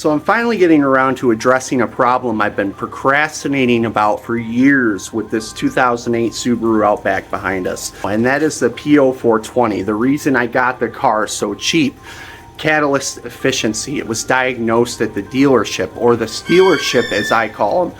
So I'm finally getting around to addressing a problem I've been procrastinating about for years with this 2008 Subaru Outback behind us, and that is the P0420. The reason I got the car so cheap: catalyst efficiency. It was diagnosed at the dealership, or the stealership as I call them.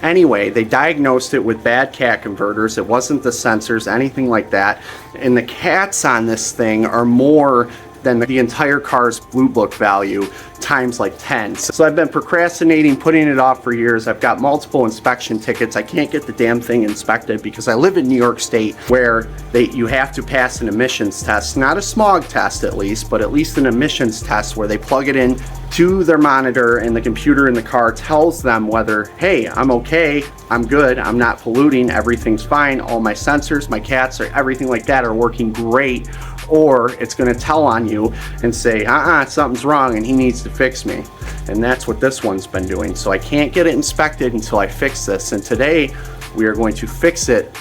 Anyway, they diagnosed it with bad cat converters. It wasn't the sensors, anything like that. And the cats on this thing are more than the entire car's blue book value times like 10. So I've been procrastinating, putting it off for years. I've got multiple inspection tickets. I can't get the damn thing inspected because I live in New York State, where you have to pass an emissions test, not a smog test at least, but at least an emissions test where they plug it in to their monitor, and the computer in the car tells them whether, hey, I'm okay, I'm good, I'm not polluting, everything's fine, all my sensors, my cats, or everything like that are working great, or it's going to tell on you and say, something's wrong and he needs to fix me. And that's what this one's been doing. So I can't get it inspected until I fix this, and today we are going to fix it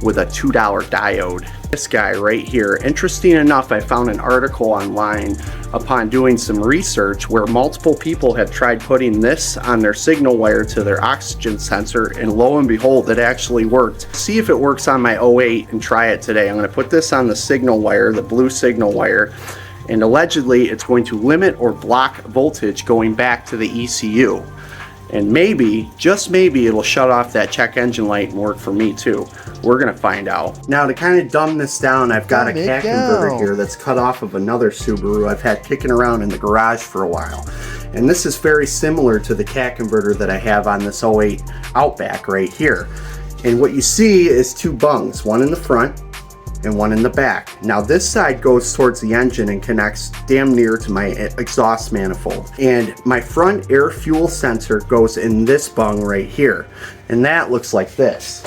with a $2 diode. This guy right here. Interesting enough, I found an article online upon doing some research where multiple people had tried putting this on their signal wire to their oxygen sensor, and lo and behold, it actually worked. See if it works on my 08 and try it today. I'm going to put this on the signal wire, the blue signal wire, and allegedly it's going to limit or block voltage going back to the ECU. And maybe, just maybe, it'll shut off that check engine light and work for me too. We're gonna find out. Now, to kind of dumb this down, I've got a cat converter here that's cut off of another Subaru I've had kicking around in the garage for a while. And this is very similar to the cat converter that I have on this 08 Outback right here. And what you see is two bungs, one in the front and one in the back. Now this side goes towards the engine and connects damn near to my exhaust manifold. And my front air fuel sensor goes in this bung right here. And that looks like this.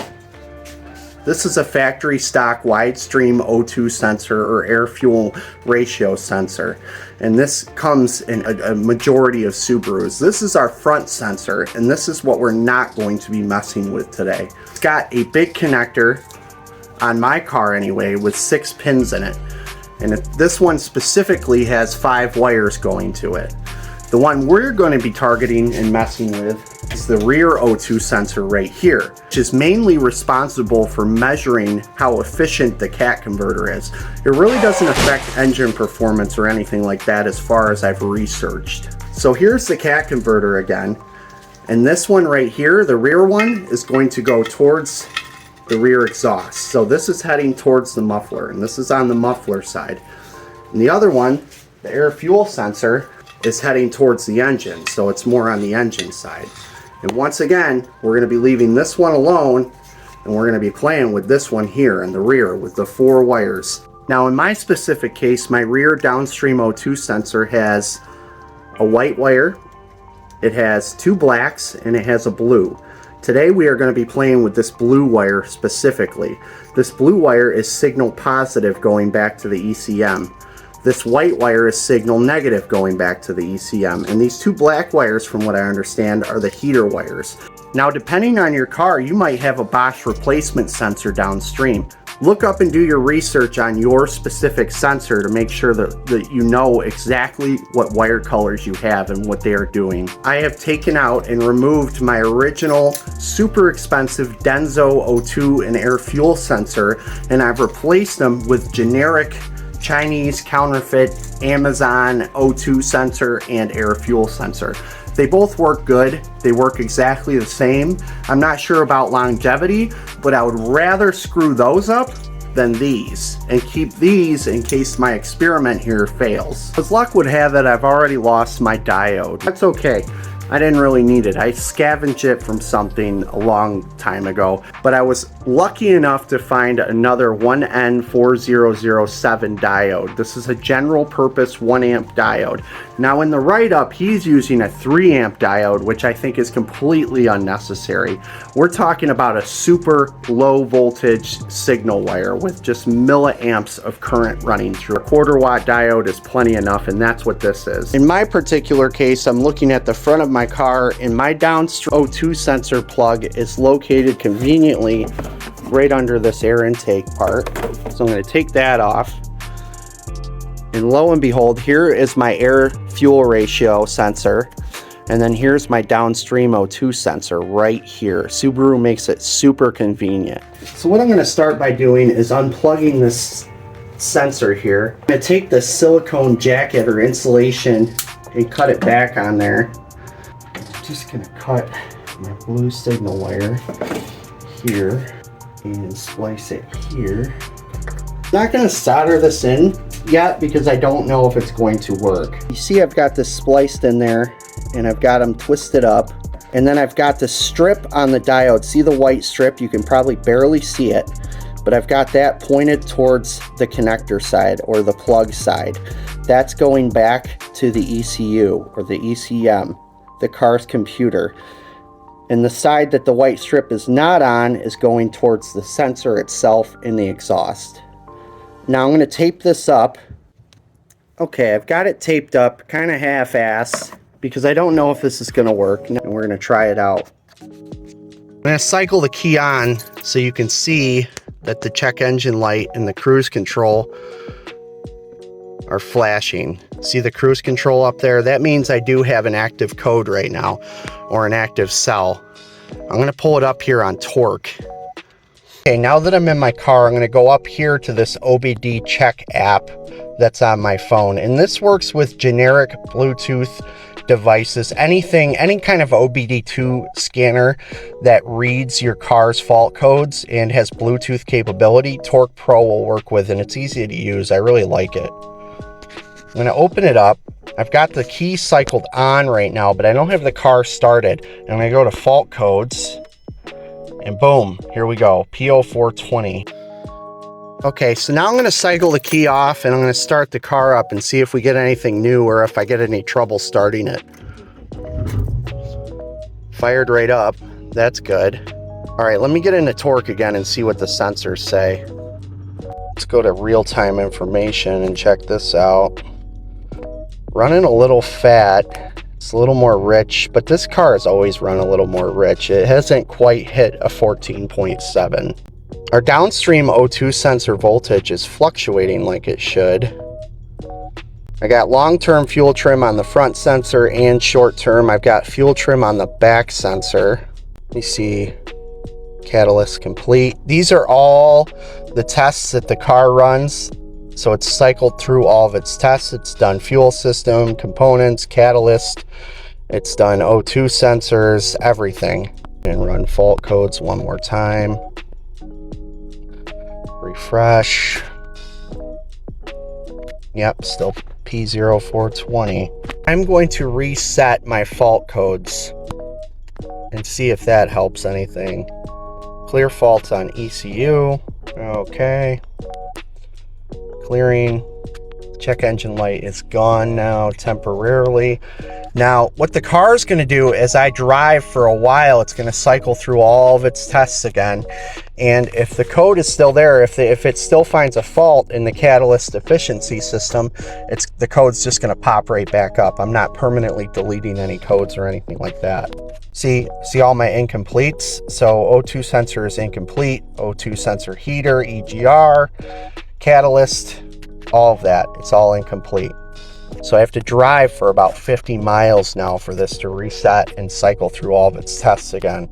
This is a factory stock wide stream O2 sensor, or air fuel ratio sensor. And this comes in a majority of Subarus. This is our front sensor, and this is what we're not going to be messing with today. It's got a big connector, on my car anyway, with 6 pins in it, and this one specifically has 5 wires going to it. The one we're going to be targeting and messing with is the rear O2 sensor right here, which is mainly responsible for measuring how efficient the cat converter is. It really doesn't affect engine performance or anything like that as far as I've researched. So here's the cat converter again, and this one right here, the rear one, is going to go towards the rear exhaust. So this is heading towards the muffler, and this is on the muffler side. And the other one, the air fuel sensor, is heading towards the engine, so it's more on the engine side. And once again, we're going to be leaving this one alone, and we're going to be playing with this one here in the rear with the 4 wires. Now in my specific case, my rear downstream O2 sensor has a white wire, it has 2 blacks, and it has a blue. Today we are going to be playing with this blue wire specifically. This blue wire is signal positive going back to the ECM. This white wire is signal negative going back to the ECM. And these 2 black wires, from what I understand, are the heater wires. Now, depending on your car, you might have a Bosch replacement sensor downstream. Look up and do your research on your specific sensor to make sure that you know exactly what wire colors you have and what they are doing. I have taken out and removed my original super expensive Denso O2 and air fuel sensor, and I've replaced them with generic Chinese counterfeit Amazon O2 sensor and air fuel sensor. They both work good. They work exactly the same. I'm not sure about longevity, but I would rather screw those up than these, and keep these in case my experiment here fails. As luck would have it, I've already lost my diode. That's okay. I didn't really need it. I scavenged it from something a long time ago, but I was lucky enough to find another 1N4007 diode. This is a general purpose 1 amp diode. Now in the write-up, he's using a 3 amp diode, which I think is completely unnecessary. We're talking about a super low voltage signal wire with just milliamps of current running through. A 1/4 watt diode is plenty enough, and that's what this is. In my particular case, I'm looking at the front of my car, and my downstream O2 sensor plug is located conveniently right under this air intake part. So I'm going to take that off, and lo and behold, here is my air fuel ratio sensor And then here's my downstream O2 sensor right here. Subaru makes it super convenient. So what I'm going to start by doing is unplugging this sensor here. I'm going to take the silicone jacket or insulation and cut it back on there. I'm just going to cut my blue signal wire here and splice it here. I'm not going to solder this in yet because I don't know if it's going to work. You see I've got this spliced in there and I've got them twisted up, and then I've got the strip on the diode. See the white strip? You can probably barely see it, but I've got that pointed towards the connector side or the plug side. That's going back to the ECU or the ECM, the car's computer. And the side that the white strip is not on is going towards the sensor itself in the exhaust. Now I'm going to tape this up. Okay, I've got it taped up kind of half-ass because I don't know if this is going to work, and we're going to try it out. I'm going to cycle the key on so you can see that the check engine light and the cruise control are flashing. See the cruise control up there? That means I do have an active code right now, or an active cell. I'm going to pull it up here on torque. Okay, now that I'm in my car, I'm going to go up here to this OBD check app that's on my phone. And this works with generic Bluetooth devices, any kind of OBD2 scanner that reads your car's fault codes and has Bluetooth capability. Torque Pro will work with, and it's easy to use. I really like it. I'm going to open it up. I've got the key cycled on right now, but I don't have the car started. I'm going to go to fault codes, and boom, here we go, P0420. Okay, so now I'm going to cycle the key off and I'm going to start the car up and see if we get anything new or if I get any trouble starting it. Fired right up. That's good. All right, let me get into torque again and see what the sensors say. Let's go to real-time information and check this out. Running a little fat. It's a little more rich, but this car has always run a little more rich. It hasn't quite hit a 14.7. Our downstream O2 sensor voltage is fluctuating like it should. I got long-term fuel trim on the front sensor and short-term. I've got fuel trim on the back sensor. Let me see. Catalyst complete. These are all the tests that the car runs. So it's cycled through all of its tests. It's done fuel system, components, catalyst. It's done O2 sensors, everything. And run fault codes one more time. Refresh. Yep, still P0420. I'm going to reset my fault codes and see if that helps anything. Clear faults on ECU. Okay. Clearing. Check engine light is gone now temporarily. Now, what the car is going to do as I drive for a while, it's going to cycle through all of its tests again. And if the code is still there, if it still finds a fault in the catalyst efficiency system, the code's just going to pop right back up. I'm not permanently deleting any codes or anything like that. See all my incompletes? So O2 sensor is incomplete, O2 sensor heater, EGR, catalyst, all of that. It's all incomplete. So I have to drive for about 50 miles now for this to reset and cycle through all of its tests again.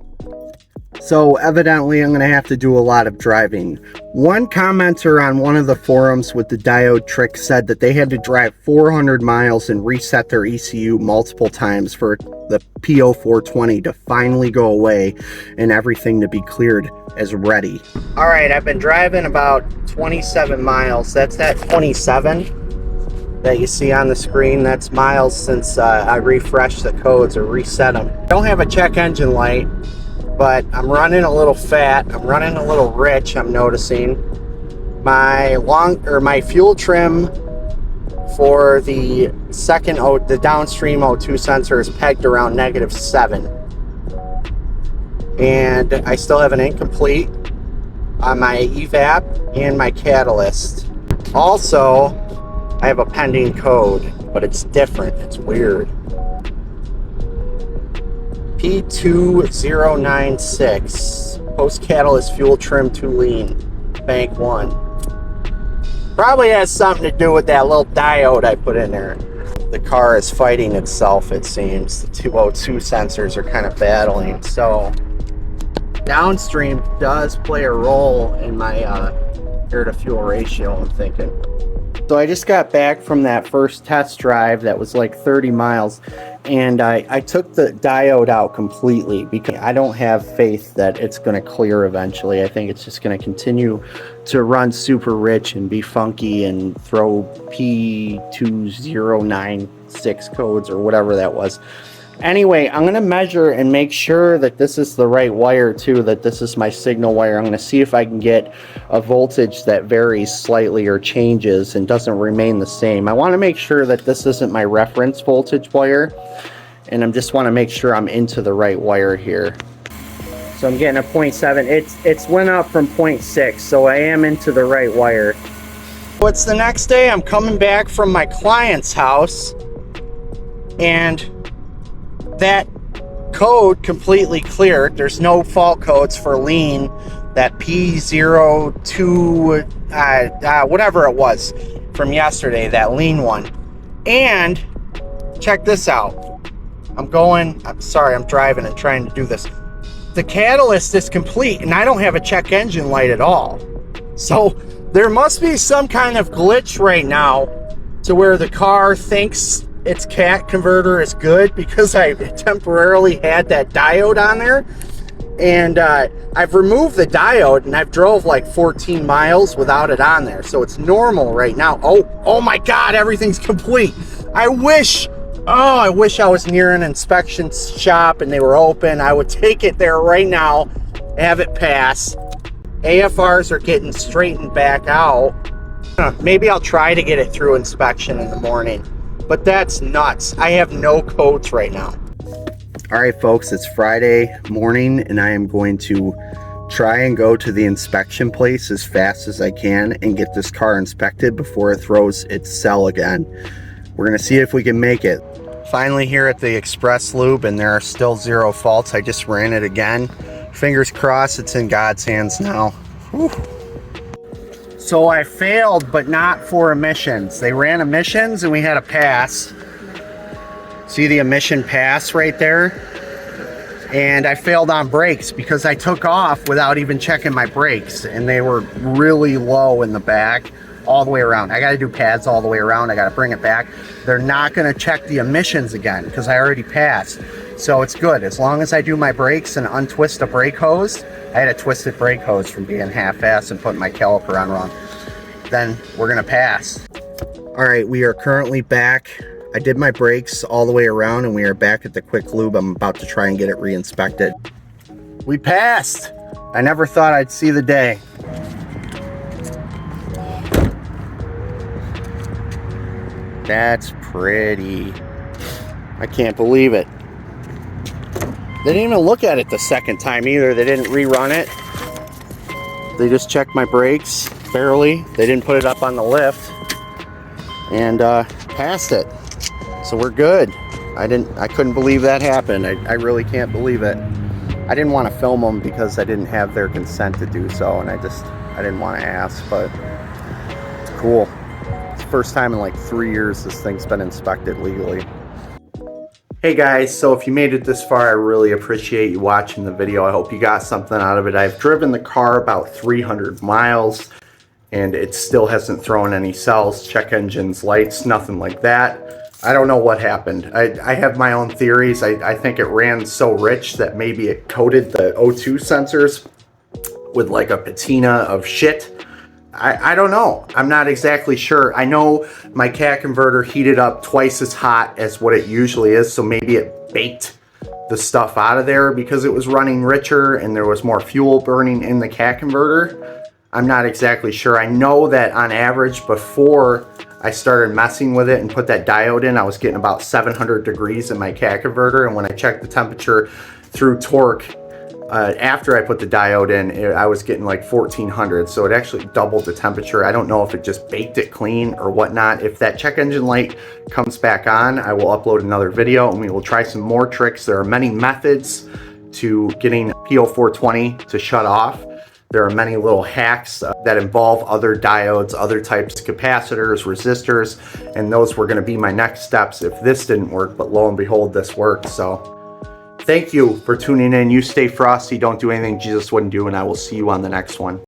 So evidently I'm going to have to do a lot of driving. One commenter on one of the forums with the diode trick said that they had to drive 400 miles and reset their ECU multiple times for the P0420 to finally go away and everything to be cleared as ready. All right, I've been driving about 27 miles. That's that 27 that you see on the screen. That's miles since I refreshed the codes or reset them. I don't have a check engine light, but I'm running a little fat. I'm running a little rich, I'm noticing. My fuel trim for the downstream O2 sensor is pegged around -7. And I still have an incomplete on my evap and my catalyst. Also, I have a pending code, but it's different. It's weird. P2096, post catalyst fuel trim too lean, bank 1. Probably has something to do with that little diode I put in there. the car is fighting itself, it seems. The 202 sensors are kind of battling. So downstream does play a role in my air to fuel ratio, I'm thinking. So I just got back from that first test drive that was like 30 miles, and I took the diode out completely because I don't have faith that it's going to clear eventually. I think it's just going to continue to run super rich and be funky and throw P2096 codes or whatever that was. Anyway, I'm going to measure and make sure that this is the right wire too, that this is my signal wire. I'm going to see if I can get a voltage that varies slightly or changes and doesn't remain the same. I want to make sure that this isn't my reference voltage wire, and I just want to make sure I'm into the right wire here. So I'm getting a 0.7. It's went up from 0.6, so I am into the right wire. What's the next day? I'm coming back from my client's house, and that code completely cleared. There's no fault codes for lean. That P02 whatever it was from yesterday, that lean one. And check this out. I'm sorry, I'm driving and trying to do this. The catalyst is complete, and I don't have a check engine light at all. So there must be some kind of glitch right now to where the car thinks its cat converter is good, because I temporarily had that diode on there, and I've removed the diode and I've drove like 14 miles without it on there, so it's normal right now. Oh my god, everything's complete. I wish I was near an inspection shop and they were open. I would take it there right now, have it pass. AFRs are getting straightened back out. Maybe I'll try to get it through inspection in the morning. But that's nuts. I have no codes right now. All right, folks, it's Friday morning, and I am going to try and go to the inspection place as fast as I can and get this car inspected before it throws its cell again. We're going to see if we can make it. Finally here at the Express Lube, and there are still 0 faults. I just ran it again. Fingers crossed it's in God's hands now. Whew. So I failed, but not for emissions. They ran emissions and we had a pass. See the emission pass right there? And I failed on brakes because I took off without even checking my brakes, and they were really low in the back all the way around. I got to do pads all the way around. I got to bring it back. They're not going to check the emissions again because I already passed. So it's good. As long as I do my brakes and untwist a brake hose. I had a twisted brake hose from being half-assed and putting my caliper on wrong. Then we're going to pass. All right, we are currently back. I did my brakes all the way around, and we are back at the quick lube. I'm about to try and get it re-inspected. We passed. I never thought I'd see the day. That's pretty. I can't believe it. They didn't even look at it the second time either. They didn't rerun it. They just checked my brakes, barely. They didn't put it up on the lift, and passed it. So we're good. I couldn't believe that happened. I really can't believe it. I didn't want to film them because I didn't have their consent to do so, and I didn't want to ask, but it's cool. It's the first time in like 3 years this thing's been inspected legally. Hey guys, so if you made it this far, I really appreciate you watching the video. I hope you got something out of it. I've driven the car about 300 miles and it still hasn't thrown any cells, check engines, lights, nothing like that. I don't know what happened. I have my own theories. I think it ran so rich that maybe it coated the O2 sensors with like a patina of shit. I don't know. I'm not exactly sure. I know my cat converter heated up twice as hot as what it usually is, so maybe it baked the stuff out of there because it was running richer and there was more fuel burning in the cat converter. I'm not exactly sure. I know that on average, before I started messing with it and put that diode in, I was getting about 700 degrees in my cat converter, and when I checked the temperature through torque, after I put the diode in, I was getting like 1400, so it actually doubled the temperature. I don't know if it just baked it clean or whatnot. If that check engine light comes back on, I will upload another video and we will try some more tricks. There are many methods to getting P0420 to shut off. There are many little hacks that involve other diodes, other types of capacitors, resistors, and those were going to be my next steps if this didn't work, but lo and behold, this worked. So thank you for tuning in. You stay frosty, don't do anything Jesus wouldn't do, and I will see you on the next one.